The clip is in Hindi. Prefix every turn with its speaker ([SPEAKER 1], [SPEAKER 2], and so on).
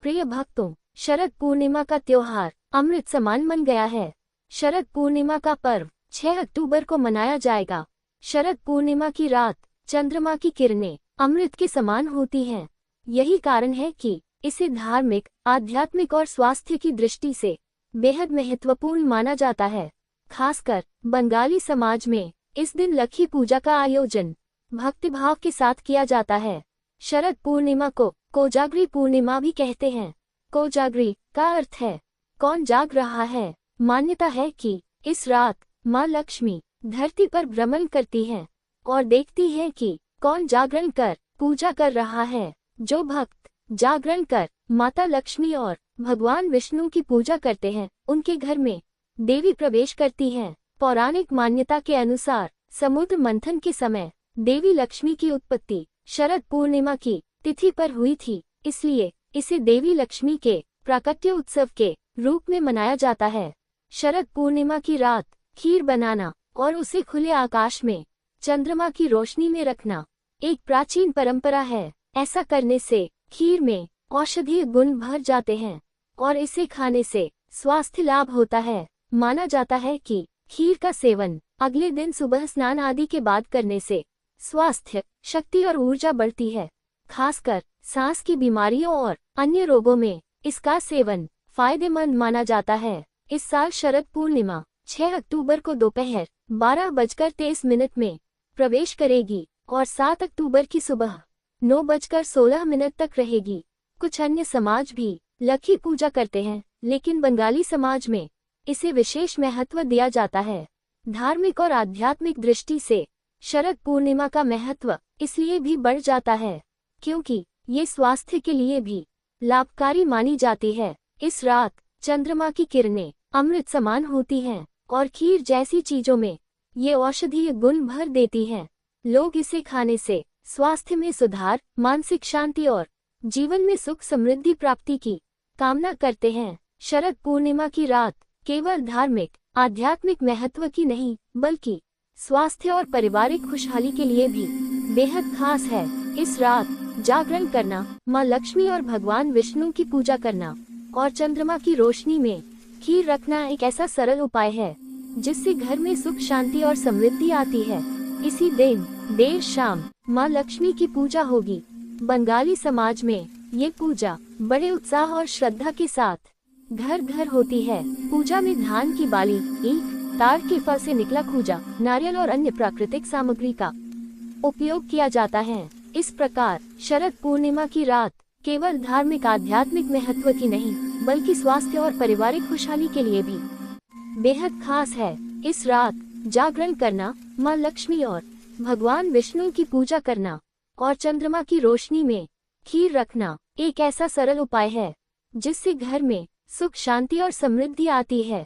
[SPEAKER 1] प्रिय भक्तों, शरद पूर्णिमा का त्योहार अमृत समान मन गया है। शरद पूर्णिमा का पर्व 6 अक्टूबर को मनाया जाएगा। शरद पूर्णिमा की रात चंद्रमा की किरणें अमृत के समान होती हैं। यही कारण है कि इसे धार्मिक, आध्यात्मिक और स्वास्थ्य की दृष्टि से बेहद महत्वपूर्ण माना जाता है। खासकर बंगाली समाज में इस दिन लक्ष्मी पूजा का आयोजन भक्तिभाव के साथ किया जाता है। शरद पूर्णिमा को कोजागरी पूर्णिमा भी कहते हैं। कोजागरी का अर्थ है कौन जाग रहा है। मान्यता है कि इस रात माँ लक्ष्मी धरती पर भ्रमण करती हैं और देखती हैं कि कौन जागरण कर पूजा कर रहा है। जो भक्त जागरण कर माता लक्ष्मी और भगवान विष्णु की पूजा करते हैं, उनके घर में देवी प्रवेश करती हैं। पौराणिक मान्यता के अनुसार समुद्र मंथन के समय देवी लक्ष्मी की उत्पत्ति शरद पूर्णिमा की तिथि पर हुई थी, इसलिए इसे देवी लक्ष्मी के प्राकट्य उत्सव के रूप में मनाया जाता है। शरद पूर्णिमा की रात खीर बनाना और उसे खुले आकाश में चंद्रमा की रोशनी में रखना एक प्राचीन परंपरा है। ऐसा करने से खीर में औषधीय गुण भर जाते हैं और इसे खाने से स्वास्थ्य लाभ होता है। माना जाता है कि खीर का सेवन अगले दिन सुबह स्नान आदि के बाद करने से स्वास्थ्य, शक्ति और ऊर्जा बढ़ती है। खासकर सांस की बीमारियों और अन्य रोगों में इसका सेवन फायदेमंद माना जाता है। इस साल शरद पूर्णिमा 6 अक्टूबर को दोपहर 12:23 में प्रवेश करेगी और 7 अक्टूबर की सुबह 9:16 तक रहेगी। कुछ अन्य समाज भी लक्ष्मी पूजा करते हैं, लेकिन बंगाली समाज में इसे विशेष महत्व दिया जाता है। धार्मिक और आध्यात्मिक दृष्टि से शरद पूर्णिमा का महत्व इसलिए भी बढ़ जाता है क्योंकि ये स्वास्थ्य के लिए भी लाभकारी मानी जाती है। इस रात चंद्रमा की किरणें अमृत समान होती हैं और खीर जैसी चीजों में ये औषधीय गुण भर देती हैं। लोग इसे खाने से स्वास्थ्य में सुधार, मानसिक शांति और जीवन में सुख समृद्धि प्राप्ति की कामना करते हैं। शरद पूर्णिमा की रात केवल धार्मिक, आध्यात्मिक महत्व की नहीं, बल्कि स्वास्थ्य और पारिवारिक खुशहाली के लिए भी बेहद खास है। इस रात जागरण करना, माँ लक्ष्मी और भगवान विष्णु की पूजा करना और चंद्रमा की रोशनी में खीर रखना एक ऐसा सरल उपाय है जिससे घर में सुख, शांति और समृद्धि आती है। इसी दिन देर शाम माँ लक्ष्मी की पूजा होगी। बंगाली समाज में ये पूजा बड़े उत्साह और श्रद्धा के साथ घर घर होती है। पूजा में धान की बाली, ईख, ताड़ के फल से निकला खूजा, नारियल और अन्य प्राकृतिक सामग्री का उपयोग किया जाता है। इस प्रकार शरद पूर्णिमा की रात केवल धार्मिक, आध्यात्मिक महत्व की नहीं, बल्कि स्वास्थ्य और पारिवारिक खुशहाली के लिए भी बेहद खास है। इस रात जागरण करना, माँ लक्ष्मी और भगवान विष्णु की पूजा करना और चंद्रमा की रोशनी में खीर रखना एक ऐसा सरल उपाय है जिससे घर में सुख, शांति और समृद्धि आती है।